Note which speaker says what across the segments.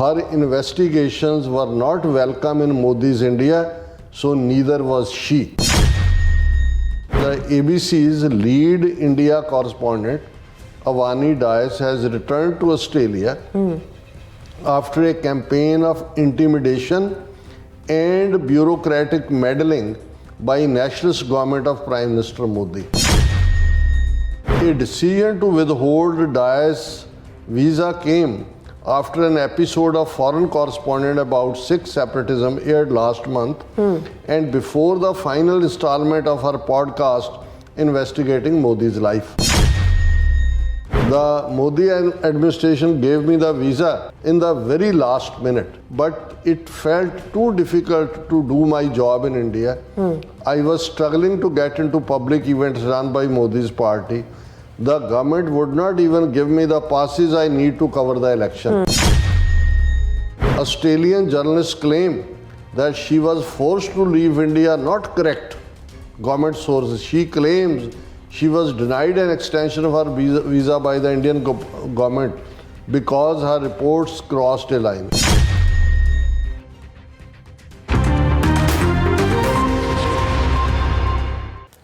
Speaker 1: her investigations were not welcome in Modi's India, so neither was she. The ABC's lead India correspondent, Avani Dias, has returned to Australia after a campaign of intimidation and bureaucratic meddling by nationalist government of Prime Minister Modi. A decision to withhold Dias' visa came after an episode of Foreign Correspondent about Sikh separatism aired last month and before the final installment of her podcast investigating Modi's life. The Modi administration gave me the visa in the very last minute, but it felt too difficult to do my job in India. I was struggling to get into public events run by Modi's party. The government would not even give me the passes I need to cover the election. Australian journalists claim that she was forced to leave India. Not correct. Government sources. She claims she was denied an extension of her visa by the Indian government because her reports crossed a line.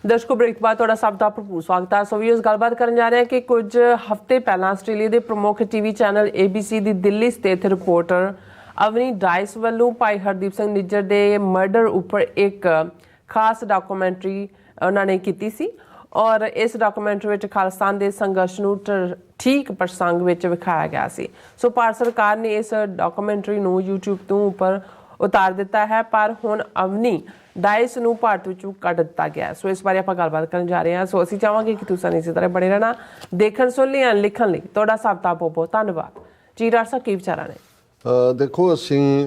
Speaker 2: ਦਰਸ਼ਕੋ break ਬਾਅਦ ਤੁਹਾਡਾ ਸਭ ਦਾ ਭਰਪੂਰ ਸਵਾਗਤ ਹੈ। ਸੋ ਵੀਰਸ ਗੱਲਬਾਤ ਕਰਨ ਜਾ ਰਹੇ ਹਾਂ ਕਿ ਕੁਝ ਹਫ਼ਤੇ ਪਹਿਲਾਂ ਆਸਟ੍ਰੇਲੀਆ ਦੇ ਪ੍ਰਮੁੱਖ ਟੀਵੀ ਚੈਨਲ ABC ਦੀ ਦਿੱਲੀ ਸਥਿਤ ਰਿਪੋਰਟਰ ਅਵਨੀ ਡਾਇਸ ਵੱਲੋਂ ਭਾਈ ਹਰਦੀਪ ਸਿੰਘ ਨਿੱਜਰ ਦੇ ਮਰਡਰ ਉੱਪਰ ਇੱਕ ਖਾਸ ਡਾਕੂਮੈਂਟਰੀ ਉਹਨਾਂ ਨੇ ਕੀਤੀ ਸੀ ਔਰ ਇਸ ਡਾਕੂਮੈਂਟਰੀ ਵਿੱਚ ਖਾਲਿਸਤਾਨ ਦੇ ਸੰਘਰਸ਼ ਨੂੰ ਠੀਕ ਪ੍ਰਸੰਗ ਵਿੱਚ ਵਿਖਾਇਆ ਗਿਆ ਸੀ। ਸੋ ਭਾਰਤ ਸਰਕਾਰ ਨੇ ਇਸ ਡਾਕੂਮੈਂਟਰੀ ਨੂੰ YouTube ਤੋਂ ਉੱਪਰ ਉਤਾਰ ਦਿੱਤਾ ਹੈ, ਪਰ ਹੁਣ ਅਵਨੀ ਡਾਇਸ ਨੂੰ ਭਾਰਤ ਵਿੱਚੋਂ ਕੱਢ ਦਿੱਤਾ ਗਿਆ। ਸੋ ਇਸ ਬਾਰੇ ਆਪਾਂ ਗੱਲਬਾਤ ਕਰਨ ਜਾ ਰਹੇ ਹਾਂ। ਸੋ ਅਸੀਂ ਚਾਹਾਂਗੇ ਕਿ ਤੁਸੀਂ ਇਸੇ ਤਰ੍ਹਾਂ ਬਣੇ ਰਹਿਣਾ। ਦੇਖਣ ਸੁਣਨ ਲਿਖਣ ਲਈ ਤੁਹਾਡਾ ਸਭ ਦਾ ਬਹੁਤ ਬਹੁਤ ਧੰਨਵਾਦ ਜੀ। ਡਾਕਟਰ ਸਾਹਿਬ ਕੀ ਵਿਚਾਰਾਂ ਨੇ?
Speaker 1: ਦੇਖੋ, ਅਸੀਂ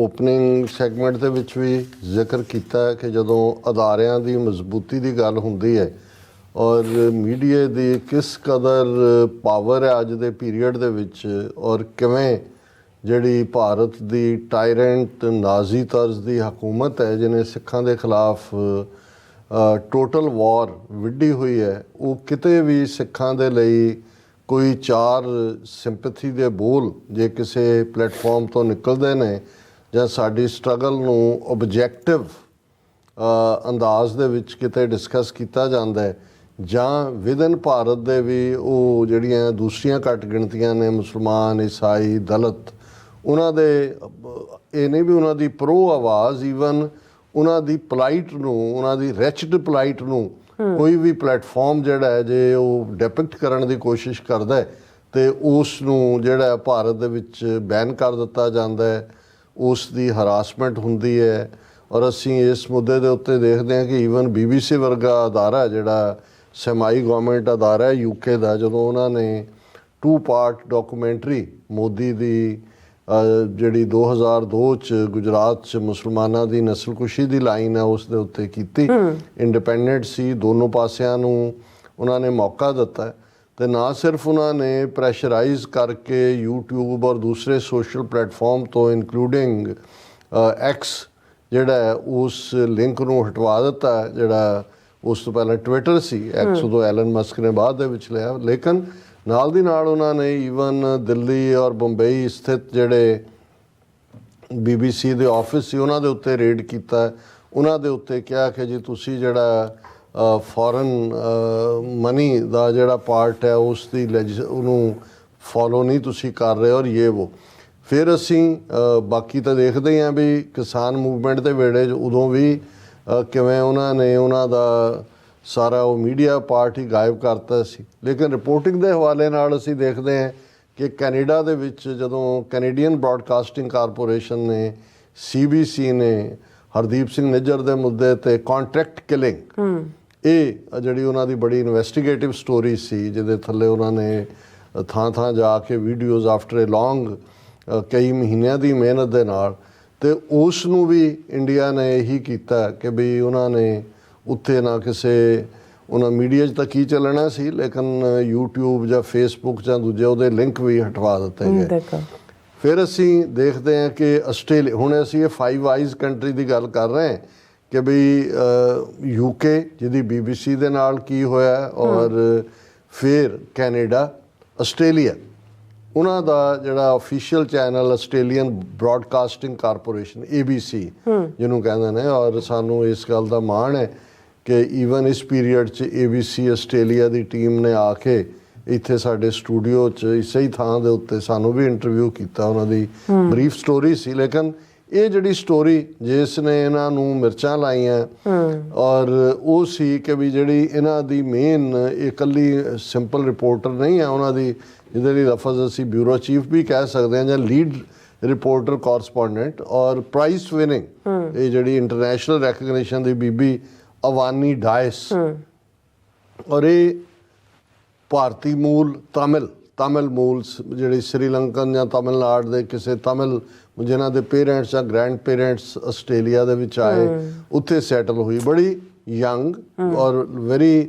Speaker 1: ਓਪਨਿੰਗ ਸੈਗਮੈਂਟ ਦੇ ਵਿੱਚ ਵੀ ਜ਼ਿਕਰ ਕੀਤਾ ਕਿ ਜਦੋਂ ਅਦਾਰਿਆਂ ਦੀ ਮਜ਼ਬੂਤੀ ਦੀ ਗੱਲ ਹੁੰਦੀ ਹੈ ਔਰ ਮੀਡੀਆ ਦੀ ਕਿਸ ਕਦਰ ਪਾਵਰ ਹੈ ਅੱਜ ਦੇ ਪੀਰੀਅਡ ਦੇ ਵਿੱਚ ਔਰ ਕਿਵੇਂ ਜਿਹੜੀ ਭਾਰਤ ਦੀ ਟਾਇਰੈਂਟ ਨਾਜ਼ੀ ਤਰਜ਼ ਦੀ ਹਕੂਮਤ ਹੈ ਜਿਹਨੇ ਸਿੱਖਾਂ ਦੇ ਖਿਲਾਫ ਟੋਟਲ ਵਾਰ ਵਿੱਢੀ ਹੋਈ ਹੈ, ਉਹ ਕਿਤੇ ਵੀ ਸਿੱਖਾਂ ਦੇ ਲਈ ਕੋਈ ਚਾਰ ਸਿੰਪੈਥੀ ਦੇ ਬੋਲ ਜੇ ਕਿਸੇ ਪਲੇਟਫਾਰਮ ਤੋਂ ਨਿਕਲਦੇ ਨੇ ਜਾਂ ਸਾਡੀ ਸਟਰਗਲ ਨੂੰ ਓਬਜੈਕਟਿਵ ਅੰਦਾਜ਼ ਦੇ ਵਿੱਚ ਕਿਤੇ ਡਿਸਕਸ ਕੀਤਾ ਜਾਂਦਾ ਹੈ ਜਾਂ ਵਿਦਨ ਭਾਰਤ ਦੇ ਵੀ ਉਹ ਜਿਹੜੀਆਂ ਦੂਸਰੀਆਂ ਘੱਟ ਗਿਣਤੀਆਂ ਨੇ ਮੁਸਲਮਾਨ, ਈਸਾਈ, ਦਲਿਤ, ਉਹਨਾਂ ਦੇ ਇਹ ਨਹੀਂ ਵੀ ਉਹਨਾਂ ਦੀ ਪ੍ਰੋ ਆਵਾਜ਼ ਈਵਨ ਉਹਨਾਂ ਦੀ ਪਲਾਈਟ ਨੂੰ, ਉਹਨਾਂ ਦੀ ਰੈਚਡ ਪਲਾਈਟ ਨੂੰ ਕੋਈ ਵੀ ਪਲੇਟਫਾਰਮ ਜਿਹੜਾ ਹੈ ਜੇ ਉਹ ਡਿਪਿਕਟ ਕਰਨ ਦੀ ਕੋਸ਼ਿਸ਼ ਕਰਦਾ ਹੈ ਅਤੇ ਉਸ ਨੂੰ ਜਿਹੜਾ ਭਾਰਤ ਦੇ ਵਿੱਚ ਬੈਨ ਕਰ ਦਿੱਤਾ ਜਾਂਦਾ ਹੈ, ਉਸ ਦੀ ਹਰਾਸਮੈਂਟ ਹੁੰਦੀ ਹੈ। ਔਰ ਅਸੀਂ ਇਸ ਮੁੱਦੇ ਦੇ ਉੱਤੇ ਦੇਖਦੇ ਹਾਂ ਕਿ ਈਵਨ BBC ਵਰਗਾ ਅਦਾਰਾ ਜਿਹੜਾ ਸੈਮਾਈ ਗੌਰਮੈਂਟ ਅਦਾਰਾ ਹੈ UK ਦਾ, ਜਦੋਂ ਉਹਨਾਂ ਨੇ 2 ਪਾਰਟ ਡਾਕੂਮੈਂਟਰੀ ਮੋਦੀ ਦੀ ਜਿਹੜੀ 2002 ਚ ਗੁਜਰਾਤ 'ਚ ਮੁਸਲਮਾਨਾਂ ਦੀ ਨਸਲਕੁਸ਼ੀ ਦੀ ਲਾਈਨ ਹੈ ਉਸ ਦੇ ਉੱਤੇ ਕੀਤੀ। ਇੰਡੀਪੈਂਡੈਂਟ ਸੀ, ਦੋਨੋਂ ਪਾਸਿਆਂ ਨੂੰ ਉਹਨਾਂ ਨੇ ਮੌਕਾ ਦਿੱਤਾ ਅਤੇ ਨਾ ਸਿਰਫ ਉਹਨਾਂ ਨੇ ਪ੍ਰੈਸ਼ਰਾਈਜ਼ ਕਰਕੇ YouTube ਔਰ ਦੂਸਰੇ ਸੋਸ਼ਲ ਪਲੇਟਫਾਰਮ ਤੋਂ ਇਨਕਲੂਡਿੰਗ X ਜਿਹੜਾ ਹੈ ਉਸ ਲਿੰਕ ਨੂੰ ਹਟਵਾ ਦਿੱਤਾ, ਜਿਹੜਾ ਉਸ ਤੋਂ ਪਹਿਲਾਂ ਟਵਿੱਟਰ ਸੀ। X ਉਦੋਂ ਐਲਨ ਮਸਕ ਨੇ ਬਾਅਦ ਦੇ ਵਿੱਚ ਲਿਆ, ਲੇਕਿਨ ਨਾਲ ਦੀ ਨਾਲ ਉਹਨਾਂ ਨੇ ਈਵਨ ਦਿੱਲੀ ਔਰ ਬੰਬਈ ਸਥਿਤ ਜਿਹੜੇ BBC ਦੇ ਆਫਿਸ ਸੀ ਉਹਨਾਂ ਦੇ ਉੱਤੇ ਰੇਡ ਕੀਤਾ। ਉਹਨਾਂ ਦੇ ਉੱਤੇ ਕਿਹਾ ਕਿ ਜੀ ਤੁਸੀਂ ਜਿਹੜਾ ਫੋਰਨ ਮਨੀ ਦਾ ਜਿਹੜਾ ਪਾਰਟ ਹੈ ਉਸ ਦੀ ਉਹਨੂੰ ਫੋਲੋ ਨਹੀਂ ਤੁਸੀਂ ਕਰ ਰਹੇ ਔਰ ਇਹ ਵੋ। ਫਿਰ ਅਸੀਂ ਬਾਕੀ ਤਾਂ ਦੇਖਦੇ ਹਾਂ ਵੀ ਕਿਸਾਨ ਮੂਵਮੈਂਟ ਦੇ ਵੇੜੇ 'ਚ ਉਦੋਂ ਵੀ ਕਿਵੇਂ ਉਹਨਾਂ ਨੇ ਉਹਨਾਂ ਦਾ ਸਾਰਾ ਉਹ ਮੀਡੀਆ ਪਾਰਟ ਹੀ ਗਾਇਬ ਕਰਤਾ ਸੀ। ਲੇਕਿਨ ਰਿਪੋਰਟਿੰਗ ਦੇ ਹਵਾਲੇ ਨਾਲ ਅਸੀਂ ਦੇਖਦੇ ਹਾਂ ਕਿ ਕੈਨੇਡਾ ਦੇ ਵਿੱਚ ਜਦੋਂ ਕੈਨੇਡੀਅਨ ਬ੍ਰੌਡਕਾਸਟਿੰਗ ਕਾਰਪੋਰੇਸ਼ਨ ਨੇ CBC ਨੇ ਹਰਦੀਪ ਸਿੰਘ ਨਿੱਜਰ ਦੇ ਮੁੱਦੇ 'ਤੇ ਕੰਟਰੈਕਟ ਕਿਲਿੰਗ, ਇਹ ਜਿਹੜੀ ਉਹਨਾਂ ਦੀ ਬੜੀ ਇਨਵੈਸਟੀਗੇਟਿਵ ਸਟੋਰੀ ਸੀ ਜਿਹਦੇ ਥੱਲੇ ਉਹਨਾਂ ਨੇ ਥਾਂ ਥਾਂ ਜਾ ਕੇ ਵੀਡੀਓਜ਼ ਆਫਟਰ ਏ ਲੌਂਗ ਕਈ ਮਹੀਨਿਆਂ ਦੀ ਮਿਹਨਤ ਦੇ ਨਾਲ, ਅਤੇ ਉਸ ਨੂੰ ਵੀ ਇੰਡੀਆ ਨੇ ਇਹੀ ਕੀਤਾ ਕਿ ਵੀ ਉਹਨਾਂ ਨੇ ਉੱਥੇ ਨਾ ਕਿਸੇ ਉਹਨਾਂ ਮੀਡੀਆ 'ਚ ਤਾਂ ਕੀ ਚੱਲਣਾ ਸੀ ਲੇਕਿਨ YouTube ਜਾਂ Facebook ਜਾਂ ਦੂਜੇ ਉਹਦੇ ਲਿੰਕ ਵੀ ਹਟਵਾ ਦਿੱਤੇ ਗਏ। ਫਿਰ ਅਸੀਂ ਦੇਖਦੇ ਹਾਂ ਕਿ ਆਸਟ੍ਰੇਲੀਆ, ਹੁਣ ਅਸੀਂ ਇਹ 5 ਆਈਜ਼ ਕੰਟਰੀ ਦੀ ਗੱਲ ਕਰ ਰਹੇ ਹਾਂ ਕਿ ਵੀ UK ਜਿਹਦੀ BBC ਦੇ ਨਾਲ ਕੀ ਹੋਇਆ ਔਰ ਫਿਰ ਕੈਨੇਡਾ, ਆਸਟ੍ਰੇਲੀਆ, ਉਹਨਾਂ ਦਾ ਜਿਹੜਾ official channel Australian broadcasting corporation ABC ਜਿਹਨੂੰ ਕਹਿੰਦੇ ਨੇ, ਔਰ ਸਾਨੂੰ ਇਸ ਗੱਲ ਦਾ ਮਾਣ ਹੈ ਕਿ ਈਵਨ ਇਸ ਪੀਰੀਅਡ 'ਚ ABC ਆਸਟ੍ਰੇਲੀਆ ਦੀ ਟੀਮ ਨੇ ਆ ਕੇ ਇੱਥੇ ਸਾਡੇ ਸਟੂਡੀਓ 'ਚ ਇਸੇ ਹੀ ਥਾਂ ਦੇ ਉੱਤੇ ਸਾਨੂੰ ਵੀ ਇੰਟਰਵਿਊ ਕੀਤਾ। ਉਹਨਾਂ ਦੀ ਬਰੀਫ ਸਟੋਰੀ ਸੀ, ਲੇਕਿਨ ਇਹ ਜਿਹੜੀ ਸਟੋਰੀ ਜਿਸ ਨੇ ਇਹਨਾਂ ਨੂੰ ਮਿਰਚਾਂ ਲਾਈਆਂ ਔਰ ਉਹ ਸੀ ਕਿ ਵੀ ਜਿਹੜੀ ਇਹਨਾਂ ਦੀ ਮੇਨ ਇਕੱਲੀ ਸਿੰਪਲ ਰਿਪੋਰਟਰ ਨਹੀਂ ਹੈ, ਉਹਨਾਂ ਦੀ ਜਿਹਦੇ ਲਈ ਲਫ਼ਜ਼ ਅਸੀਂ ਬਿਊਰੋ ਚੀਫ ਵੀ ਕਹਿ ਸਕਦੇ ਹਾਂ ਜਾਂ ਲੀਡ ਰਿਪੋਰਟਰ ਕੋਰਸਪੋਂਡੈਂਟ ਔਰ ਪ੍ਰਾਈਜ਼ ਵਿਨਿੰਗ ਇਹ ਜਿਹੜੀ ਇੰਟਰਨੈਸ਼ਨਲ ਰੈਕਗਨੀਸ਼ਨ ਦੀ ਬੀਬੀ ਅਵਾਨੀ ਡਾਇਸ, ਔਰ ਇਹ ਭਾਰਤੀ ਮੂਲ ਤਮਿਲ ਮੂਲ ਜਿਹੜੀ ਸ੍ਰੀਲੰਕਨ ਜਾਂ ਤਮਿਲਨਾਡੂ ਦੇ ਕਿਸੇ ਤਮਿਲ ਜਿਨ੍ਹਾਂ ਦੇ ਪੇਰੈਂਟਸ ਜਾਂ ਗ੍ਰੈਂਡ ਪੇਰੈਂਟਸ ਆਸਟ੍ਰੇਲੀਆ ਦੇ ਵਿੱਚ ਆਏ, ਉੱਥੇ ਸੈਟਲ ਹੋਈ। ਬੜੀ ਯੰਗ ਔਰ ਵੈਰੀ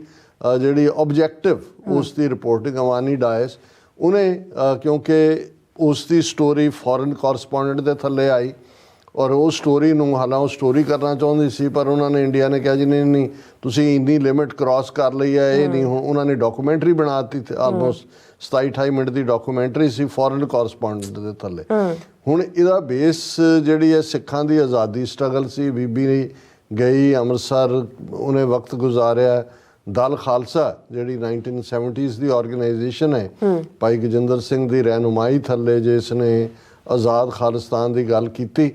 Speaker 1: ਜਿਹੜੀ ਆਬਜੈਕਟਿਵ ਉਸ ਦੀ ਰਿਪੋਰਟਿੰਗ ਅਵਾਨੀ ਡਾਇਸ ਉਹਨੇ ਕਿਉਂਕਿ ਉਸ ਦੀ ਸਟੋਰੀ ਫੋਰਨ ਕੋਰਸਪੋਂਡੈਂਟ ਦੇ ਥੱਲੇ ਆਈ ਔਰ ਉਹ ਸਟੋਰੀ ਨੂੰ ਹਾਲਾਂ ਉਹ ਸਟੋਰੀ ਕਰਨਾ ਚਾਹੁੰਦੀ ਸੀ, ਪਰ ਉਹਨਾਂ ਨੇ ਇੰਡੀਆ ਨੇ ਕਿਹਾ ਜੀ ਨਹੀਂ ਤੁਸੀਂ ਇੰਨੀ ਲਿਮਿਟ ਕ੍ਰਾਸ ਕਰ ਲਈ ਹੈ, ਇਹ ਨਹੀਂ। ਹੁਣ ਉਹਨਾਂ ਨੇ ਡਾਕੂਮੈਂਟਰੀ ਬਣਾ ਦਿੱਤੀ, ਆਲਮੋਸਟ 27-28 ਮਿੰਟ ਦੀ ਡਾਕੂਮੈਂਟਰੀ ਸੀ ਫੋਰਨ ਕੋਰਸਪੋਂਡੈਂਟ ਦੇ ਥੱਲੇ। ਹੁਣ ਇਹਦਾ ਬੇਸ ਜਿਹੜੀ ਹੈ ਸਿੱਖਾਂ ਦੀ ਆਜ਼ਾਦੀ ਸਟਰਗਲ ਸੀ। ਬੀਬੀ ਗਈ ਅੰਮ੍ਰਿਤਸਰ, ਉਹਨੇ ਵਕਤ ਗੁਜ਼ਾਰਿਆ ਦਲ ਖਾਲਸਾ ਜਿਹੜੀ 1970s ਦੀ ਆਰਗੇਨਾਈਜੇਸ਼ਨ ਹੈ, ਭਾਈ ਗਜਿੰਦਰ ਸਿੰਘ ਦੀ ਰਹਿਨੁਮਾਈ ਥੱਲੇ ਜਿਸ ਨੇ ਆਜ਼ਾਦ ਖਾਲਿਸਤਾਨ ਦੀ ਗੱਲ ਕੀਤੀ,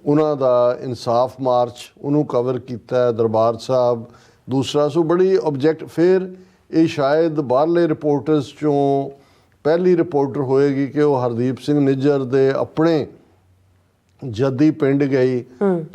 Speaker 1: ਉਹਨਾਂ ਦਾ ਇਨਸਾਫ ਮਾਰਚ ਉਹਨੂੰ ਕਵਰ ਕੀਤਾ, ਦਰਬਾਰ ਸਾਹਿਬ ਦੂਸਰਾ। ਸੋ ਬੜੀ ਆਬਜੈਕਟ, ਫਿਰ ਇਹ ਸ਼ਾਇਦ ਬਾਹਰਲੇ ਰਿਪੋਰਟਰਸ 'ਚੋਂ ਪਹਿਲੀ ਰਿਪੋਰਟਰ ਹੋਏਗੀ ਕਿ ਉਹ ਹਰਦੀਪ ਸਿੰਘ ਨਿੱਜਰ ਦੇ ਆਪਣੇ ਜੱਦੀ ਪਿੰਡ ਗਈ,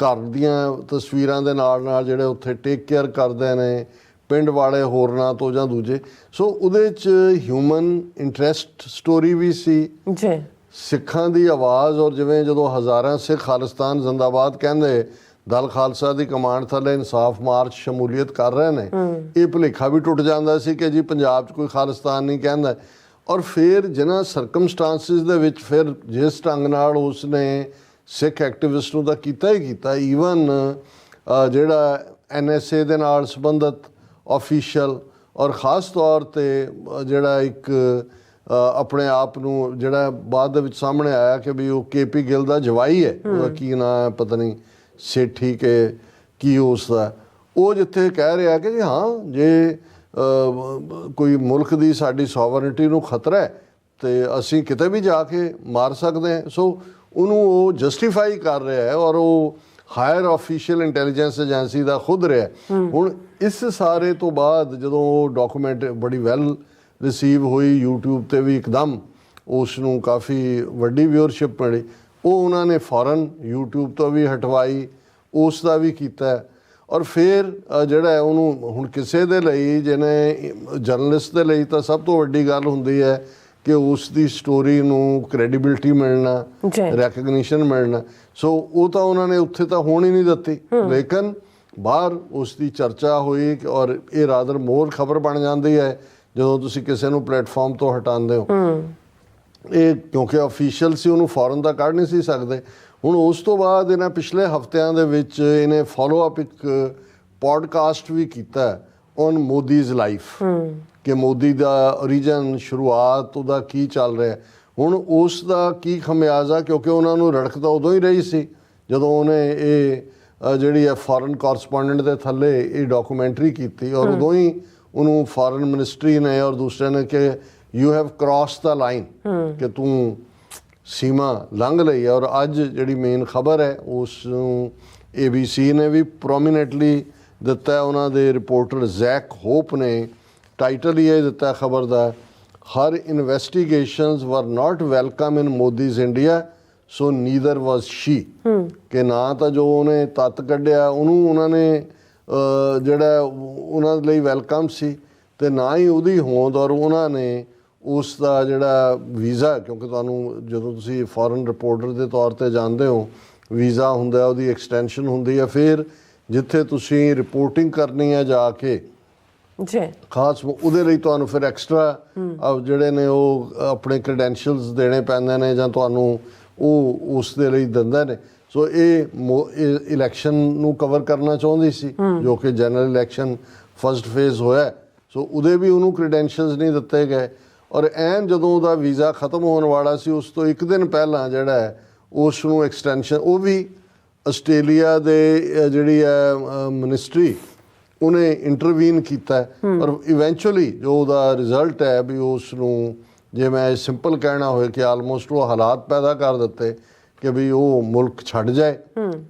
Speaker 1: ਘਰ ਦੀਆਂ ਤਸਵੀਰਾਂ ਦੇ ਨਾਲ ਜਿਹੜੇ ਉੱਥੇ ਟੇਕ ਕੇਅਰ ਕਰਦੇ ਨੇ ਪਿੰਡ ਵਾਲੇ ਹੋਰਨਾਂ ਤੋਂ ਜਾਂ ਦੂਜੇ। ਸੋ ਉਹਦੇ 'ਚ ਹਿਊਮਨ ਇੰਟਰਸਟ ਸਟੋਰੀ ਵੀ ਸੀ ਜੀ, ਸਿੱਖਾਂ ਦੀ ਆਵਾਜ਼। ਔਰ ਜਿਵੇਂ ਜਦੋਂ ਹਜ਼ਾਰਾਂ ਸਿੱਖ ਖਾਲਿਸਤਾਨ ਜ਼ਿੰਦਾਬਾਦ ਕਹਿੰਦੇ, ਦਲ ਖਾਲਸਾ ਦੀ ਕਮਾਂਡ ਥੱਲੇ ਇਨਸਾਫ ਮਾਰਚ ਸ਼ਮੂਲੀਅਤ ਕਰ ਰਹੇ ਨੇ, ਇਹ ਭੁਲੇਖਾ ਵੀ ਟੁੱਟ ਜਾਂਦਾ ਸੀ ਕਿ ਜੀ ਪੰਜਾਬ 'ਚ ਕੋਈ ਖਾਲਿਸਤਾਨ ਨਹੀਂ ਕਹਿੰਦਾ। ਔਰ ਫਿਰ ਜਿਨ੍ਹਾਂ ਸਰਕਮਸਟਾਂਸਿਸ ਦੇ ਵਿੱਚ ਫਿਰ ਜਿਸ ਢੰਗ ਨਾਲ ਉਸਨੇ ਸਿੱਖ ਐਕਟਿਵਿਸਟ ਨੂੰ ਤਾਂ ਕੀਤਾ ਹੀ ਕੀਤਾ, ਈਵਨ ਜਿਹੜਾ NSA ਦੇ ਨਾਲ ਸੰਬੰਧਿਤ ਆਫੀਸ਼ੀਅਲ ਔਰ ਖ਼ਾਸ ਤੌਰ 'ਤੇ ਜਿਹੜਾ ਇੱਕ ਆਪਣੇ ਆਪ ਨੂੰ ਜਿਹੜਾ ਬਾਅਦ ਦੇ ਵਿੱਚ ਸਾਹਮਣੇ ਆਇਆ ਕਿ ਵੀ ਉਹ KP ਗਿੱਲ ਦਾ ਜਵਾਈ ਹੈ, ਉਹਦਾ ਕੀ ਨਾਂ ਹੈ ਪਤਾ ਨਹੀਂ, ਸੇਠੀ ਕੇ ਕੀ ਉਸ ਦਾ, ਉਹ ਜਿੱਥੇ ਕਹਿ ਰਿਹਾ ਕਿ ਜੀ ਹਾਂ ਜੇ ਕੋਈ ਮੁਲਕ ਦੀ ਸਾਡੀ ਸੋਵਰਨਿਟੀ ਨੂੰ ਖਤਰਾ ਹੈ ਤੇ ਅਸੀਂ ਕਿਤੇ ਵੀ ਜਾ ਕੇ ਮਾਰ ਸਕਦੇ ਹਾਂ। ਸੋ ਉਹਨੂੰ ਉਹ ਜਸਟੀਫਾਈ ਕਰ ਰਿਹਾ ਹੈ ਔਰ ਉਹ ਹਾਇਰ ਆਫੀਸ਼ੀਅਲ ਇੰਟੈਲੀਜੈਂਸ ਏਜੰਸੀ ਦਾ ਖੁਦ ਰਿਹਾ। ਹੁਣ ਇਸ ਸਾਰੇ ਤੋਂ ਬਾਅਦ ਜਦੋਂ ਉਹ ਡਾਕੂਮੈਂਟ ਬੜੀ ਵੈਲ ਰਿਸੀਵ ਹੋਈ, YouTube ਤੇ ਵੀ ਇੱਕਦਮ ਉਸ ਨੂੰ ਕਾਫੀ ਵੱਡੀ ਵਿਊਅਰਸ਼ਿਪ ਮਿਲੀ, ਉਹ ਉਹਨਾਂ ਨੇ ਫੌਰਨ YouTube ਤੋਂ ਵੀ ਹਟਵਾਈ, ਉਸ ਦਾ ਵੀ ਕੀਤਾ। ਔਰ ਫਿਰ ਜਿਹੜਾ ਹੈ ਉਹਨੂੰ ਹੁਣ ਕਿਸੇ ਦੇ ਲਈ ਜਿਹਨੇ ਜਰਨਲਿਸਟ ਦੇ ਲਈ ਤਾਂ ਸਭ ਤੋਂ ਵੱਡੀ ਗੱਲ ਹੁੰਦੀ ਹੈ ਕਿ ਉਸ ਦੀ ਸਟੋਰੀ ਨੂੰ ਕ੍ਰੈਡੀਬਿਲਿਟੀ ਮਿਲਣਾ, ਰੈਕਗਨੀਸ਼ਨ ਮਿਲਣਾ। ਸੋ ਉਹ ਤਾਂ ਉਹਨਾਂ ਨੇ ਉੱਥੇ ਤਾਂ ਹੋਣ ਹੀ ਨਹੀਂ ਦਿੱਤੀ, ਲੇਕਿਨ ਬਾਹਰ ਉਸ ਦੀ ਚਰਚਾ ਹੋਈ ਔਰ ਇਹ ਰਾਦਰ ਮੋਰ ਖਬਰ ਬਣ ਜਾਂਦੀ ਹੈ ਜਦੋਂ ਤੁਸੀਂ ਕਿਸੇ ਨੂੰ ਪਲੇਟਫਾਰਮ ਤੋਂ ਹਟਾਉਂਦੇ ਹੋ। ਇਹ ਕਿਉਂਕਿ ਅਫੀਸ਼ੀਅਲ ਸੀ, ਉਹਨੂੰ ਫੌਰਨ ਤਾਂ ਕੱਢ ਨਹੀਂ ਸੀ ਸਕਦੇ। ਹੁਣ ਉਸ ਤੋਂ ਬਾਅਦ ਇਹਨਾਂ ਪਿਛਲੇ ਹਫ਼ਤਿਆਂ ਦੇ ਵਿੱਚ ਇਹਨੇ ਫੋਲੋ ਅਪ ਇੱਕ ਪੋਡਕਾਸਟ ਵੀ ਕੀਤਾ ਔਨ ਮੋਦੀਜ਼ ਲਾਈਫ, ਕਿ ਮੋਦੀ ਦਾ ਓਰੀਜਨ, ਸ਼ੁਰੂਆਤ ਉਹਦਾ ਕੀ ਚੱਲ ਰਿਹਾ। ਹੁਣ ਉਸ ਦਾ ਕੀ ਖਮਿਆਜ਼ਾ, ਕਿਉਂਕਿ ਉਹਨਾਂ ਨੂੰ ਰੜਕ ਤਾਂ ਉਦੋਂ ਹੀ ਰਹੀ ਸੀ ਜਦੋਂ ਉਹਨੇ ਇਹ ਜਿਹੜੀ ਹੈ ਫੋਰਨ ਕੋਰਸਪੋਂਡੈਂਟ ਦੇ ਥੱਲੇ ਇਹ ਡਾਕੂਮੈਂਟਰੀ ਕੀਤੀ, ਔਰ ਉਦੋਂ ਹੀ ਉਹਨੂੰ ਫੋਰਨ ਮਿਨਿਸਟਰੀ ਨੇ ਔਰ ਦੂਸਰਿਆਂ ਨੇ ਕਿ you have cross the line, ਕਿ ਤੂੰ ਸੀਮਾ ਲੰਘ ਲਈ। ਔਰ ਅੱਜ ਜਿਹੜੀ ਮੇਨ ਖਬਰ ਹੈ ਉਸ ਨੂੰ ABC ਨੇ ਵੀ ਪ੍ਰੋਮੀਨੈਂਟਲੀ ਦਿੱਤਾ, ਉਹਨਾਂ ਦੇ ਰਿਪੋਰਟਰ ਜ਼ੈਕ ਹੋਪ ਨੇ ਟਾਈਟਲ ਹੀ ਇਹ ਦਿੱਤਾ ਖਬਰ ਦਾ, ਹਰ ਇਨਵੈਸਟੀਗੇਸ਼ਨਸ ਵਰ ਨਾਟ ਵੈਲਕਮ ਇਨ ਮੋਦੀਜ਼ ਇੰਡੀਆ ਸੋ ਨੀਦਰ ਵਾਜ਼ ਸ਼ੀ, ਕਿ ਨਾ ਤਾਂ ਜੋ ਉਹਨੇ ਤੱਤ ਕੱਢਿਆ ਉਹਨੂੰ ਉਹਨਾਂ ਨੇ ਜਿਹੜਾ ਉਹਨਾਂ ਲਈ ਵੈਲਕਮ ਸੀ ਤੇ ਨਾ ਹੀ ਉਹਦੀ ਹੋਂਦ। ਔਰ ਉਹਨਾਂ ਨੇ ਉਸ ਦਾ ਜਿਹੜਾ ਵੀਜ਼ਾ, ਕਿਉਂਕਿ ਤੁਹਾਨੂੰ ਜਦੋਂ ਤੁਸੀਂ ਫੋਰਨ ਰਿਪੋਰਟਰ ਦੇ ਤੌਰ ਤੇ ਜਾਂਦੇ ਹੋ ਵੀਜ਼ਾ ਹੁੰਦਾ, ਉਹਦੀ ਐਕਸਟੈਂਸ਼ਨ ਹੁੰਦੀ ਹੈ, ਫਿਰ ਜਿੱਥੇ ਤੁਸੀਂ ਰਿਪੋਰਟਿੰਗ ਕਰਨੀ ਹੈ ਜਾ ਕੇ ਜੀ ਖਾਸ ਉਹਦੇ ਲਈ ਤੁਹਾਨੂੰ ਫਿਰ ਐਕਸਟਰਾ ਜਿਹੜੇ ਨੇ ਉਹ ਆਪਣੇ ਕ੍ਰੈਡੈਂਸ਼ੀਅਲਸ ਦੇਣੇ ਪੈਂਦੇ ਨੇ ਜਾਂ ਤੁਹਾਨੂੰ ਉਹ ਉਸ ਦੇ ਲਈ ਦਿੰਦੇ ਨੇ। ਸੋ ਇਹ ਇਲੈਕਸ਼ਨ ਨੂੰ ਕਵਰ ਕਰਨਾ ਚਾਹੁੰਦੀ ਸੀ ਜੋ ਕਿ ਜਨਰਲ ਇਲੈਕਸ਼ਨ ਫਸਟ ਫੇਜ਼ ਹੋਇਆ, ਸੋ ਉਹਦੇ ਵੀ ਉਹਨੂੰ ਕ੍ਰੈਡੈਂਸ਼ੀਅਲਸ ਨਹੀਂ ਦਿੱਤੇ ਗਏ। ਔਰ ਐਨ ਜਦੋਂ ਉਹਦਾ ਵੀਜ਼ਾ ਖਤਮ ਹੋਣ ਵਾਲਾ ਸੀ ਉਸ ਤੋਂ ਇੱਕ ਦਿਨ ਪਹਿਲਾਂ ਜਿਹੜਾ ਹੈ ਉਸ ਨੂੰ ਐਕਸਟੈਂਸ਼ਨ, ਉਹ ਵੀ ਆਸਟ੍ਰੇਲੀਆ ਦੇ ਜਿਹੜੀ ਹੈ ਮਿਨਿਸਟਰੀ ਉਹਨੇ ਇੰਟਰਵੀਨ ਕੀਤਾ ਔਰ ਇਵੈਂਚੁਅਲੀ ਜੋ ਉਹਦਾ ਰਿਜ਼ਲਟ ਹੈ ਵੀ ਉਸ ਨੂੰ, ਜੇ ਮੈਂ ਸਿੰਪਲ ਕਹਿਣਾ ਹੋਏ ਕਿ ਆਲਮੋਸਟ ਉਹ ਹਾਲਾਤ ਪੈਦਾ ਕਰ ਦਿੱਤੇ ਕਿ ਵੀ ਉਹ ਮੁਲਕ ਛੱਡ ਜਾਏ।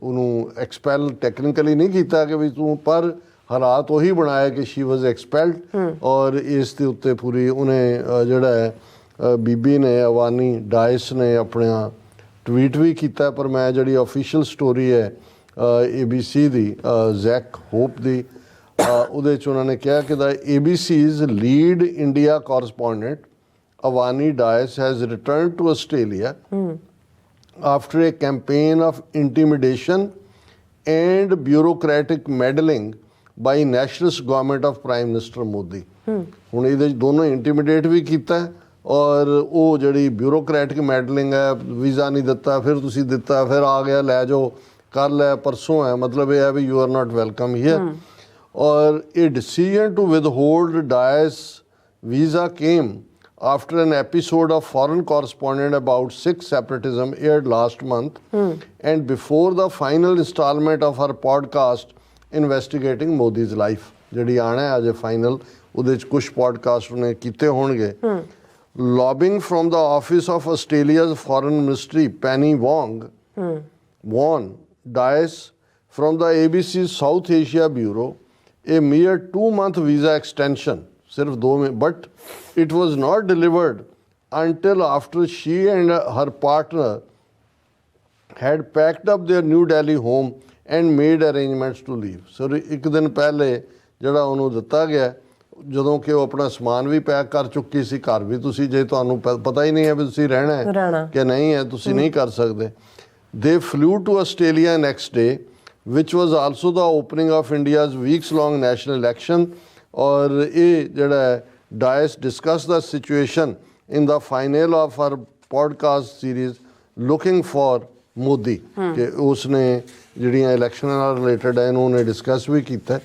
Speaker 1: ਉਹਨੂੰ ਐਕਸਪੈਲ ਟੈਕਨੀਕਲੀ ਨਹੀਂ ਕੀਤਾ ਕਿ ਵੀ ਤੂੰ, ਪਰ ਹਾਲਾਤ ਉਹੀ ਬਣਾਇਆ ਕਿ ਸ਼ੀ ਵਾਜ਼ ਐਕਸਪੈਲਡ। ਔਰ ਇਸ ਦੇ ਉੱਤੇ ਪੂਰੀ ਉਹਨੇ ਜਿਹੜਾ ਹੈ ਬੀਬੀ ਨੇ, ਅਵਾਨੀ ਡਾਇਸ ਨੇ ਆਪਣਾ ਟਵੀਟ ਵੀ ਕੀਤਾ, ਪਰ ਮੈਂ ਜਿਹੜੀ ਆਫੀਸ਼ੀਅਲ ਸਟੋਰੀ ਹੈ ABC ਦੀ ਜ਼ੈਕ ਹੋਪ ਦੀ, ਉਹਦੇ 'ਚ ਉਹਨਾਂ ਨੇ ਕਿਹਾ ਕਿ ਦਾ ABC's ਲੀਡ India correspondent Avani Dias has returned to Australia after a campaign of intimidation and bureaucratic meddling by nationalist government of Prime Minister Modi। ਹੁਣ ਇਹਦੇ ਦੋਨੋਂ ਇੰਟੀਮੀਡੇਟ ਵੀ ਕੀਤਾ ਔਰ ਉਹ ਜਿਹੜੀ ਬਿਊਰੋਕਰੈਟਿਕ ਮੈਡਲਿੰਗ ਹੈ, ਵੀਜ਼ਾ ਨਹੀਂ ਦਿੱਤਾ, ਫਿਰ ਤੁਸੀਂ ਦਿੱਤਾ, ਫਿਰ ਆ ਗਿਆ, ਲੈ ਜਾਓ, ਕੱਲ੍ਹ ਹੈ, ਪਰਸੋਂ ਹੈ, ਮਤਲਬ ਇਹ ਹੈ we you are not welcome here. ਔਰ ਇਹ decision to withhold Dias visa came after an episode of Foreign Correspondent about Sikh separatism aired last month and before the final installment of her podcast investigating Modi's life, ਜਿਹੜੀ ਆਣਾ ਹੈ ਅਜੇ final, ਉਹਦੇ 'ਚ ਕੁਛ podcast ਉਹਨੇ ਕੀਤੇ ਹੋਣਗੇ। Lobbying from the office of Australia's Foreign Ministry, Penny Wong won Dias from the ABC's South Asia Bureau a mere 2-month visa extension, सिर्फ 2 में, but it was not delivered until after she and her partner had packed up their New Delhi home and made arrangements to leave। So ਇੱਕ ਦਿਨ ਪਹਿਲੇ ਜਿਹੜਾ ਉਹਨੂੰ ਦਿੱਤਾ ਗਿਆ, ਜਦੋਂ ਕਿ ਉਹ ਆਪਣਾ ਸਮਾਨ ਵੀ ਪੈਕ ਕਰ ਚੁੱਕੀ ਸੀ, ਘਰ ਵੀ ਤੁਸੀਂ, ਜੇ ਤੁਹਾਨੂੰ ਪਤਾ ਹੀ ਨਹੀਂ ਹੈ ਵੀ ਤੁਸੀਂ ਰਹਿਣਾ ਹੈ ਕਿ ਨਹੀਂ ਹੈ, ਤੁਸੀਂ ਨਹੀਂ ਕਰ ਸਕਦੇ। They flew to Australia next day, which was also the opening of India's weeks-long national election। ਔਰ ਇਹ ਜਿਹੜਾ ਹੈ dais discuss the situation in the final of her podcast series looking for Modi, ਕਿ ਉਸਨੇ ਜਿਹੜੀਆਂ ਇਲੈਕਸ਼ਨਾਂ ਨਾਲ ਰਿਲੇਟਡ ਹੈ ਇਹਨੂੰ ਉਹਨੇ ਡਿਸਕਸ ਵੀ ਕੀਤਾ।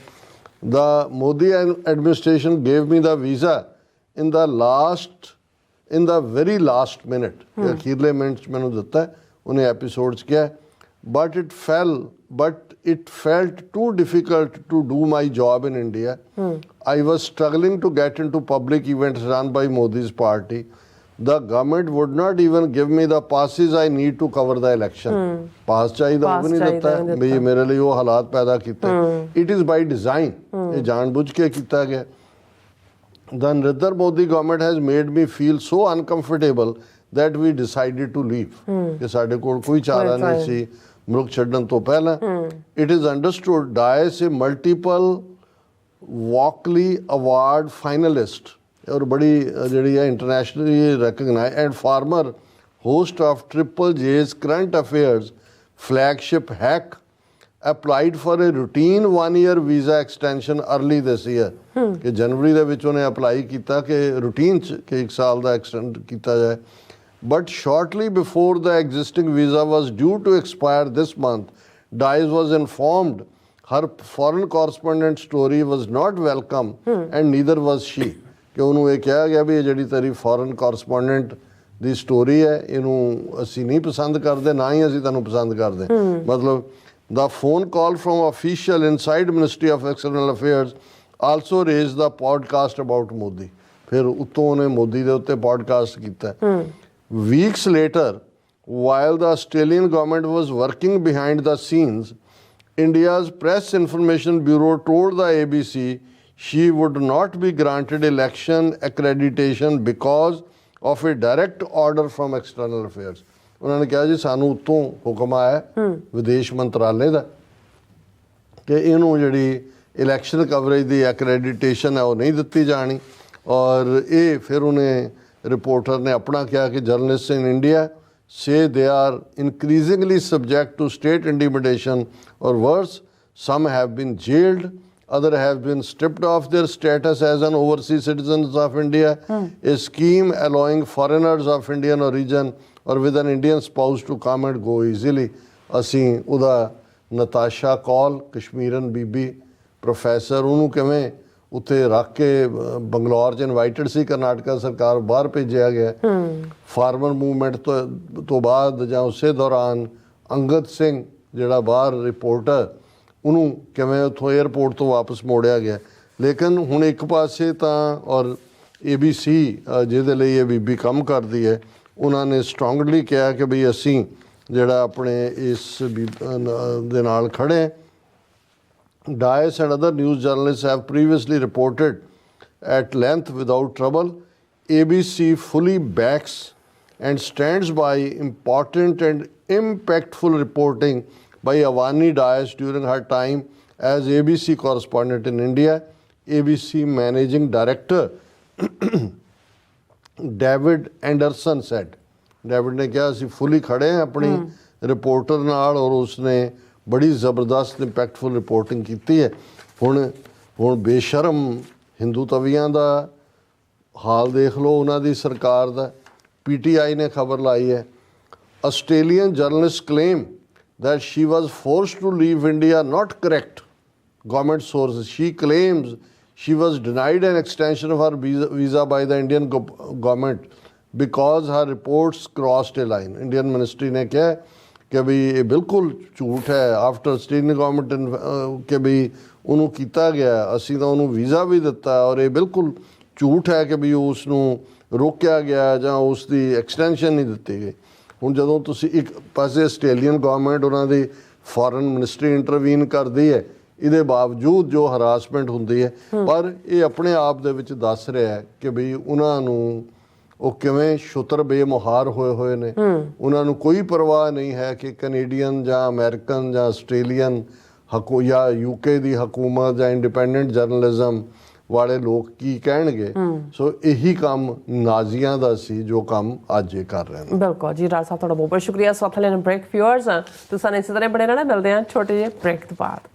Speaker 1: ਦਾ ਮੋਦੀ ਐਡਮਿਨਿਸਟ੍ਰੇਸ਼ਨ ਗੇਵ ਮੀ ਦਾ ਵੀਜ਼ਾ ਇਨ ਦਾ ਵੈਰੀ ਲਾਸਟ ਮਿੰਟ, ਅਖੀਰਲੇ ਮਿੰਟ 'ਚ ਮੈਨੂੰ ਦਿੱਤਾ ਉਹਨੇ ਐਪੀਸੋਡ 'ਚ ਕਿਹਾ। but it felt too difficult to do my job in India। I was struggling to get into public events run by Modi's party। The government would not even give me the passes I need to cover the election। pass ਚਾਹੀਦਾ ਉਹ ਵੀ ਨਹੀਂ ਦਿੱਤਾ ਵੀ ਮੇਰੇ ਲਈ ਉਹ ਹਾਲਾਤ ਪੈਦਾ ਕੀਤੇ। It is by design, ਇਹ ਜਾਣਬੁੱਝ ਕੇ ਕੀਤਾ ਗਿਆ। The Narendra Modi government has made me feel so uncomfortable that we decided to leave। ਕਿ ਸਾਡੇ ਕੋਲ ਕੋਈ ਚਾਰਾ ਨਹੀਂ ਸੀ ਮੁਲਕ ਛੱਡਣ ਤੋਂ ਪਹਿਲਾਂ। It is understood Dias a multiple Walkley Award finalist ਔਰ ਬੜੀ ਜਿਹੜੀ ਹੈ internationally recognised and farmer host of Triple J's Current Affairs flagship Hack applied for a routine 1-year visa extension early this year। ਕਿ ਜਨਵਰੀ ਦੇ ਵਿੱਚ ਉਹਨੇ apply ਕੀਤਾ ਕਿ ਰੂਟੀਨ 'ਚ ਕਿ 1 ਸਾਲ ਦਾ ਐਕਸਟੈਂਡ ਕੀਤਾ ਜਾਏ। But shortly before the existing visa was due to expire this month, Dias was informed her foreign correspondent story was not welcome and neither was she। ਕਿ ਉਹਨੂੰ ਇਹ ਕਿਹਾ ਗਿਆ ਵੀ ਇਹ ਜਿਹੜੀ ਤੇਰੀ ਫੋਰਨ ਕੋਰਸਪੋਂਡੈਂਟ ਦੀ ਸਟੋਰੀ ਹੈ ਇਹਨੂੰ ਅਸੀਂ ਨਹੀਂ ਪਸੰਦ ਕਰਦੇ, ਨਾ ਹੀ ਅਸੀਂ ਤੁਹਾਨੂੰ ਪਸੰਦ ਕਰਦੇ। ਮਤਲਬ the phone call from official inside Ministry of External Affairs also raised the podcast about Modi। ਫਿਰ ਉੱਤੋਂ ਉਹਨੇ ਮੋਦੀ ਦੇ ਉੱਤੇ ਪੋਡਕਾਸਟ ਕੀਤਾ। Weeks later, while the Australian government was working behind the scenes, India's Press Information Bureau told the ABC she would not be granted election accreditation because of a direct order from External Affairs। ਉਹਨਾਂ ਨੇ ਕਿਹਾ ਜੀ ਸਾਨੂੰ ਉੱਤੋਂ ਹੁਕਮ ਆਇਆ ਵਿਦੇਸ਼ ਮੰਤਰਾਲੇ ਦਾ ਕਿ ਇਹਨੂੰ ਜਿਹੜੀ ਇਲੈਕਸ਼ਨ ਕਵਰੇਜ ਦੀ ਐਕਰੈਡੀਟੇਸ਼ਨ ਹੈ ਉਹ ਨਹੀਂ ਦਿੱਤੀ ਜਾਣੀ। ਔਰ ਇਹ ਫਿਰ ਉਹਨੇ ਰਿਪੋਰਟਰ ਨੇ ਆਪਣਾ ਕਿਹਾ ਕਿ ਜਰਨਲਿਸਟ ਇਨ ਇੰਡੀਆ ਸੇ they are increasingly subject to state intimidation or worse, some have been jailed, other have been stripped of their status as an overseas citizens of India। A scheme allowing foreigners of Indian origin or with an Indian spouse to come and go easily। ਅਸੀਂ ਉਹਦਾ Natasha call, ਕਸ਼ਮੀਰਨ ਬੀਬੀ professor, ਉਹਨੂੰ ਕਿਵੇਂ ਉੱਥੇ ਰੱਖ ਕੇ ਬੰਗਲੌਰ 'ਚ invited ਸੀ ਕਰਨਾਟਕਾ ਸਰਕਾਰ, ਬਾਹਰ ਭੇਜਿਆ ਗਿਆ। ਫਾਰਮਰ ਮੂਵਮੈਂਟ ਤੋਂ ਬਾਅਦ ਜਾਂ ਉਸੇ ਦੌਰਾਨ ਅੰਗਦ ਸਿੰਘ ਜਿਹੜਾ ਬਾਹਰ ਰਿਪੋਰਟਰ, ਉਹਨੂੰ ਕਿਵੇਂ ਉੱਥੋਂ 에ਅਰਪੋਰਟ ਤੋਂ ਵਾਪਸ ਮੋੜਿਆ ਗਿਆ। ਲੇਕਿਨ ਹੁਣ ਇੱਕ ਪਾਸੇ ਤਾਂ ਔਰ ABC ਜਿਹਦੇ ਲਈ ਇਹ ਬੀਬੀ ਕੰਮ ਕਰਦੀ ਹੈ, ਉਹਨਾਂ ਨੇ ਸਟਰੋਂਗਲੀ ਕਿਹਾ ਕਿ ਬਈ ਅਸੀਂ ਜਿਹੜਾ ਆਪਣੇ ਇਸ ਦੇ ਨਾਲ ਖੜੇ। Dias and other news journalists have previously reported at length without trouble. ABC fully backs and stands by important and impactful reporting by Avani Dias during her time as ABC correspondent in India. ABC Managing Director David Anderson said. David ਨੇ ਕਿਹਾ ਅਸੀਂ ਫੁੱਲੀ ਖੜੇ ਹਾਂ ਆਪਣੀ reporter ਨਾਲ, ਔਰ ਉਸਨੇ ਬੜੀ ਜ਼ਬਰਦਸਤ ਇੰਪੈਕਟਫੁਲ ਰਿਪੋਰਟਿੰਗ ਕੀਤੀ ਹੈ। ਹੁਣ ਬੇਸ਼ਰਮ ਹਿੰਦੂ ਤਵੀਆਂ ਦਾ ਹਾਲ ਦੇਖ ਲਓ, ਉਹਨਾਂ ਦੀ ਸਰਕਾਰ ਦਾ। PTI ਨੇ ਖਬਰ ਲਾਈ ਹੈ, Australian journalist claim that she was forced to leave India not correct. Government sources. She claims she was denied an extension of her visa by the Indian government because her reports crossed a line. Indian ministry ने कहा कि भी ये बिल्कुल झूठ है। After Australian government के भी ਉਹਨੂੰ ਕੀਤਾ ਗਿਆ, ਅਸੀਂ ਤਾਂ ਉਹਨੂੰ ਵੀਜ਼ਾ ਵੀ ਦਿੱਤਾ, ਔਰ ਇਹ ਬਿਲਕੁਲ ਝੂਠ ਹੈ ਕਿ ਵੀ ਉਸ ਨੂੰ ਰੋਕਿਆ ਗਿਆ ਜਾਂ ਉਸ ਦੀ ਐਕਸਟੈਂਸ਼ਨ ਨਹੀਂ ਦਿੱਤੀ ਗਈ। ਹੁਣ ਜਦੋਂ ਤੁਸੀਂ ਇੱਕ ਪਾਸੇ ਆਸਟ੍ਰੇਲੀਅਨ ਗਵਰਨਮੈਂਟ ਉਹਨਾਂ ਦੀ ਫੋਰਨ ਮਿਨਿਸਟਰੀ ਇੰਟਰਵੀਨ ਕਰਦੀ ਹੈ, ਇਹਦੇ ਬਾਵਜੂਦ ਜੋ ਹਰਾਸਮੈਂਟ ਹੁੰਦੀ ਹੈ, ਪਰ ਇਹ ਆਪਣੇ ਆਪ ਦੇ ਵਿੱਚ ਦੱਸ ਰਿਹਾ ਹੈ ਕਿ ਵੀ ਉਹਨਾਂ ਨੂੰ ਉਹ ਕਿਵੇਂ ਛੁੱਤਰ ਬੇਮੁਹਾਰ ਹੋਏ ਨੇ। ਉਹਨਾਂ ਨੂੰ ਕੋਈ ਪਰਵਾਹ ਨਹੀਂ ਹੈ ਕਿ ਕੈਨੇਡੀਅਨ ਜਾਂ ਅਮਰੀਕਨ ਜਾਂ ਆਸਟ੍ਰੇਲੀਅਨ ਜਾਂ UK ਦੀ ਹਕੂਮਤ ਜਾਂ ਇੰਡੀਪੈਂਡੈਂਟ ਜਰਨਲਿਜ਼ਮ ਵਾਲੇ ਲੋਕ ਕੀ ਕਹਿਣਗੇ। ਸੋ ਇਹੀ ਕੰਮ ਨਾਜ਼ੀਆਂ ਦਾ ਸੀ ਜੋ ਕੰਮ ਅੱਜ ਇਹ ਕਰ ਰਹੇ ਨੇ।
Speaker 2: ਬਿਲਕੁਲ ਜੀ, ਰਾਜ ਸਾਹਿਬ ਤੁਹਾਡਾ ਬਹੁਤ ਬਹੁਤ ਸ਼ੁਕਰੀਆ। ਸੋ ਥਲੇ ਬ੍ਰੇਕ ਵਿਊਅਰਸ, ਤੁਸੀਂ ਇਸੇ ਤਰ੍ਹਾਂ ਬਣੇ ਰਹਿਣਾ। ਮਿਲਦੇ ਹਾਂ ਛੋਟੇ ਜਿਹੇ ਬ੍ਰੇਕ ਤੋਂ ਬਾਅਦ।